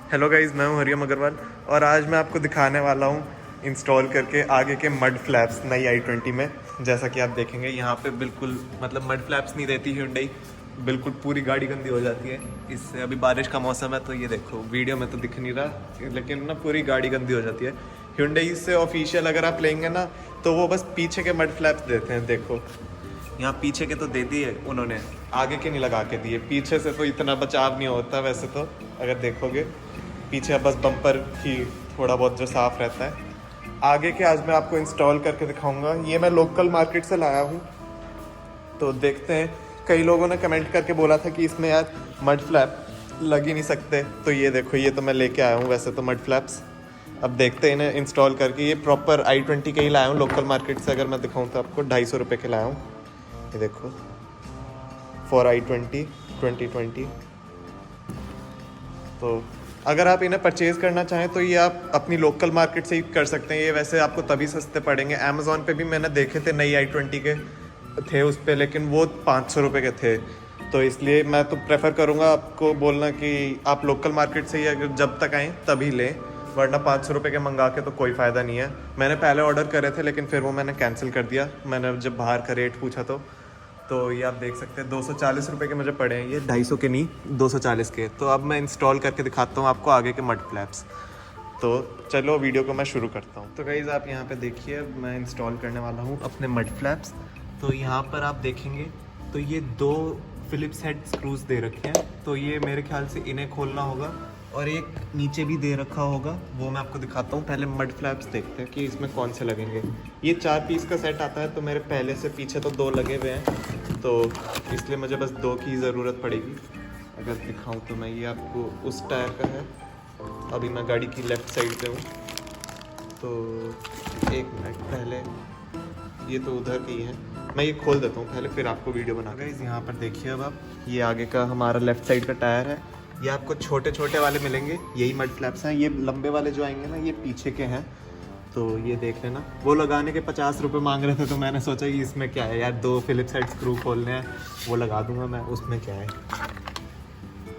Hello guys, मैं हूं हरियम अग्रवाल और आज मैं आपको दिखाने वाला हूं इंस्टॉल करके आगे के मड फ्लैप्स नई i20 में। जैसा कि आप देखेंगे यहाँ पे बिल्कुल मतलब मड फ्लैप्स नहीं देती Hyundai, बिल्कुल पूरी गाड़ी गंदी हो जाती है इससे। अभी बारिश का मौसम है तो ये देखो, वीडियो में तो दिख नहीं रहा लेकिन ना पूरी गाड़ी गंदी हो जाती है। Hyundai से ऑफिशियल अगर आप लेंगे ना तो वो बस पीछे के मड फ्लैप्स देते हैं। देखो यहाँ पीछे के तो दे दिए उन्होंने, आगे के नहीं लगा के दिए। पीछे से तो इतना बचाव नहीं होता वैसे तो, अगर देखोगे पीछे बस बम्पर ही थोड़ा बहुत जो साफ रहता है। आगे के आज मैं आपको इंस्टॉल करके दिखाऊंगा। ये मैं लोकल मार्केट से लाया हूँ, तो देखते हैं। कई लोगों ने कमेंट करके बोला था कि इसमें यार मड फ्लैप लग ही नहीं सकते, तो ये देखो ये तो मैं लेके आया हूँ वैसे तो मड फ्लैप्स। अब देखते हैं इन्हें इंस्टॉल करके। ये प्रॉपर i20 के ही लाया हूँ लोकल मार्केट से। अगर मैं दिखाऊँ तो आपको 250 रुपये के लाया हूँ। ये देखो फॉर i20 2020। तो अगर आप इन्हें परचेज़ करना चाहें तो ये आप अपनी लोकल मार्केट से ही कर सकते हैं। ये वैसे आपको तभी सस्ते पड़ेंगे। अमेज़ॉन पे भी मैंने देखे थे नई i20 के थे उस पर, लेकिन वो 500 रुपये के थे। तो इसलिए मैं तो प्रेफर करूँगा आपको बोलना कि आप लोकल मार्केट से ही अगर जब तक आएँ तभी लें, वरना 500 रुपये के मंगा के तो कोई फ़ायदा नहीं है। मैंने पहले ऑर्डर करे थे लेकिन फिर वो मैंने कैंसिल कर दिया। मैंने जब बाहर का रेट पूछा तो ये आप देख सकते हैं 240 रुपये के मुझे पड़े हैं। ये 250 के नहीं 240 के। तो अब मैं इंस्टॉल करके दिखाता हूँ आपको आगे के मड फ्लैप्स। तो चलो वीडियो को मैं शुरू करता हूँ। तो गाइज़ आप यहाँ पे देखिए, अब मैं इंस्टॉल करने वाला हूँ अपने मड फ्लैप्स। तो यहाँ पर आप देखेंगे तो ये 2 फिलिप्स हेड स्क्रूज दे रखे हैं। तो ये मेरे ख्याल से इन्हें खोलना होगा और एक नीचे भी दे रखा होगा, वो मैं आपको दिखाता हूँ। पहले मड फ्लैप्स देखते हैं कि इसमें कौन से लगेंगे। ये 4 पीस का सेट आता है, तो मेरे पहले से पीछे तो 2 लगे हुए हैं, तो इसलिए मुझे बस 2 की ज़रूरत पड़ेगी। अगर दिखाऊँ तो मैं, ये आपको उस टायर का है। अभी मैं गाड़ी की लेफ़्ट साइड पे हूँ, तो 1 मिनट पहले ये तो उधर की है। मैं ये खोल देता हूँ पहले, फिर आपको वीडियो बना। गाइस यहाँ पर देखिए अब आप, ये आगे का हमारा लेफ़्ट साइड का टायर है। ये आपको छोटे छोटे वाले मिलेंगे, यही मड फ्लैप्स हैं। ये लंबे वाले जो आएंगे ना, ये पीछे के हैं। तो ये देख लेना। वो लगाने के 50 रुपये मांग रहे थे, तो मैंने सोचा कि इसमें क्या है यार, 2 फिलिप्स हेड स्क्रू खोलने हैं, वो लगा दूंगा मैं, उसमें क्या है।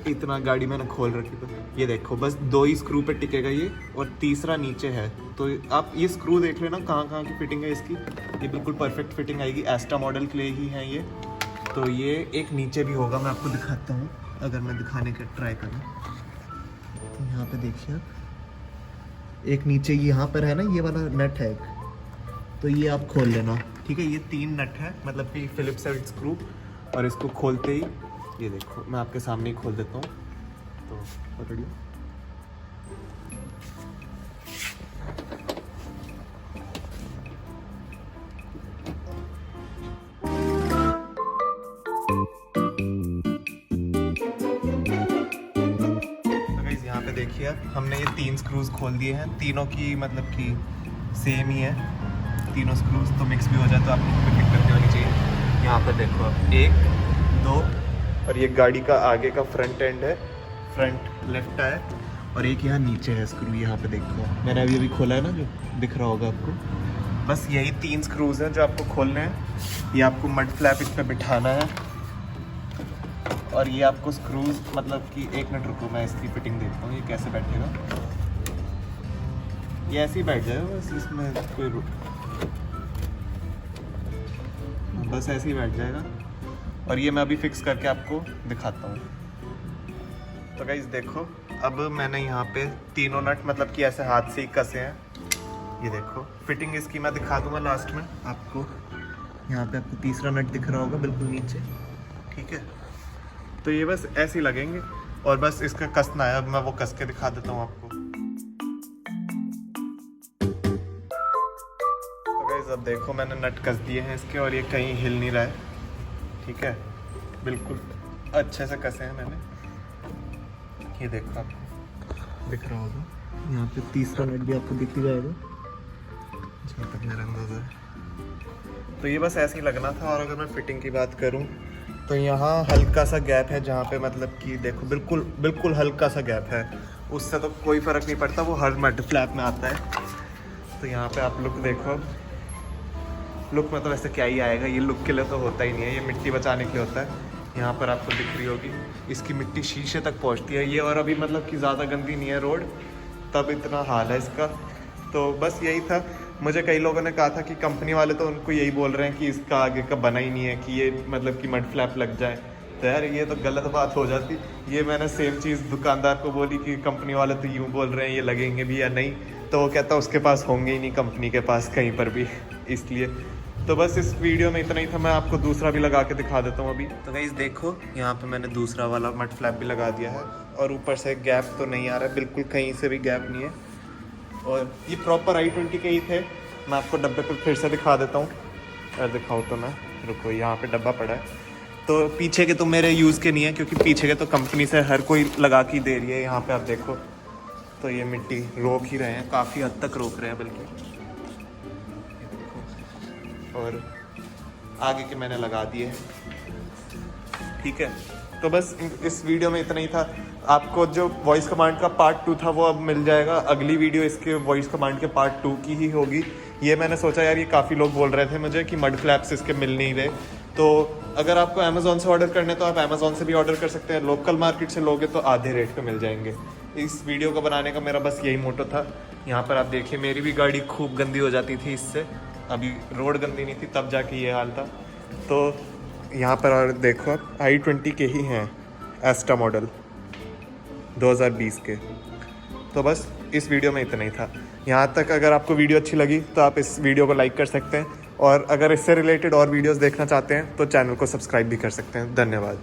इतना गाड़ी मैंने खोल रखी। तो ये देखो बस 2 ही स्क्रू पे टिकेगा ये, और तीसरा नीचे है। तो आप ये स्क्रू देख लेना कहाँ कहाँ की फिटिंग है इसकी। ये बिल्कुल परफेक्ट फिटिंग आएगी, एस्टा मॉडल के लिए ही है ये। तो ये एक नीचे भी होगा, मैं आपको दिखाता हूँ अगर मैं दिखाने का ट्राई करूँ। तो यहाँ पे देखिए एक नीचे यहाँ पर है ना, ये वाला नट है एक, तो ये आप खोल लेना, ठीक है। ये 3 नट है, मतलब कि फिलिप्स हेड स्क्रू, और इसको खोलते ही ये देखो मैं आपके सामने ही खोल देता हूँ। तो पकड़िए, यहाँ पे देखिए हमने ये 3 स्क्रूज खोल दिए हैं। तीनों की मतलब कि सेम ही है तीनों स्क्रूज, तो मिक्स भी हो जाए तो आपको कोई दिक्कत नहीं होनी चाहिए। यहाँ पे देखो अब 1 2, और ये गाड़ी का आगे का फ्रंट एंड है, फ्रंट लेफ्ट टायर, और एक यहाँ नीचे है स्क्रू। यहाँ पे देखो मैंने अभी खोला है ना, जो दिख रहा होगा आपको। बस यही 3 स्क्रूज हैं जो आपको खोलने हैं। ये आपको मड फ्लैप इस पर बिठाना है, और ये आपको स्क्रूज मतलब कि 1 मिनट रुको, मैं इसकी फिटिंग देखता हूँ ये कैसे बैठेगा। ये ऐसे ही बैठ जाएगा, बस इसमें कोई बस ऐसे ही बैठ जाएगा। और ये मैं अभी फिक्स करके आपको दिखाता हूँ। तो गाइस देखो, अब मैंने यहाँ पे तीनों नट मतलब कि ऐसे हाथ से ही कसे हैं। ये देखो फिटिंग इसकी मैं दिखा दूँगा लास्ट में आपको। यहाँ पे आपको तीसरा नट दिख रहा होगा बिल्कुल नीचे, ठीक है। तो ये बस ऐसे ही लगेंगे, और बस इसका कसना है। अब मैं वो कस के दिखा देता हूँ आपको। तो गाइस अब देखो मैंने नट कस दिए हैं इसके, और ये कहीं हिल नहीं रहा है, ठीक है। बिल्कुल अच्छे से कसे हैं मैंने। ये देखो आपको दिख रहा होगा, यहाँ पे तीसरा नट भी आपको दिख ही जाएगा जहाँ तक मेरा अंदाजा है। तो ये बस ऐसे ही लगना था। और अगर मैं फिटिंग की बात करूँ तो यहाँ हल्का सा गैप है, जहाँ पे मतलब कि देखो बिल्कुल बिल्कुल हल्का सा गैप है। उससे तो कोई फ़र्क नहीं पड़ता, वो हर मड फ्लैप में आता है। तो यहाँ पे आप लुक देखो। लुक में तो वैसे क्या ही आएगा, ये लुक के लिए तो होता ही नहीं है, ये मिट्टी बचाने के लिए होता है। यहाँ पर आपको दिख रही होगी, इसकी मिट्टी शीशे तक पहुँचती है ये। और अभी मतलब कि ज़्यादा गंदी नहीं है रोड, तब इतना हाल है इसका। तो बस यही था। मुझे कई लोगों ने कहा था कि कंपनी वाले तो उनको यही बोल रहे हैं कि इसका आगे का बना ही नहीं है, कि ये मतलब कि मड फ्लैप लग जाए। तो यार ये तो गलत बात हो जाती। ये मैंने सेम चीज़ दुकानदार को बोली कि कंपनी वाले तो यूँ बोल रहे हैं ये लगेंगे भी या नहीं, तो वो कहता उसके पास होंगे ही नहीं कंपनी के पास कहीं पर भी, इसलिए। तो बस इस वीडियो में इतना ही था। मैं आपको दूसरा भी लगा के दिखा देता हूँ अभी। तो गाइस देखो, यहाँ पे मैंने दूसरा वाला मड फ्लैप भी लगा दिया है, और ऊपर से गैप तो नहीं आ रहा है, बिल्कुल कहीं से भी गैप नहीं है। और ये प्रॉपर i20 के ही थे। मैं आपको डब्बे पे फिर से दिखा देता हूँ, और दिखाऊँ तो मैं, रुको, यहाँ पे डब्बा पड़ा है। तो पीछे के तो मेरे यूज़ के नहीं है, क्योंकि पीछे के तो कंपनी से हर कोई लगा के दे रही है। यहाँ पे आप देखो तो ये मिट्टी रोक ही रहे हैं, काफ़ी हद तक रोक रहे हैं बल्कि। और आगे के मैंने लगा दिए, ठीक है। तो बस इस वीडियो में इतना ही था। आपको जो वॉइस कमांड का पार्ट 2 था वो अब मिल जाएगा। अगली वीडियो इसके वॉइस कमांड के पार्ट 2 की ही होगी। ये मैंने सोचा यार, ये काफ़ी लोग बोल रहे थे मुझे कि मड फ्लैप्स इसके मिल नहीं रहे। तो अगर आपको अमेज़ॉन से ऑर्डर करने तो आप अमेज़ॉन से भी ऑर्डर कर सकते हैं। लोकल मार्केट से लोगे तो आधे रेट पे मिल जाएंगे। इस वीडियो को बनाने का मेरा बस यही मोटो था। यहाँ पर आप देखिए, मेरी भी गाड़ी खूब गंदी हो जाती थी इससे। अभी रोड गंदी नहीं थी तब जाके ये हाल था। तो यहाँ पर और देखो, आप i20 के ही हैं, एस्टा मॉडल 2020 के। तो बस इस वीडियो में इतना ही था। यहाँ तक अगर आपको वीडियो अच्छी लगी तो आप इस वीडियो को लाइक कर सकते हैं, और अगर इससे रिलेटेड और वीडियोस देखना चाहते हैं तो चैनल को सब्सक्राइब भी कर सकते हैं। धन्यवाद।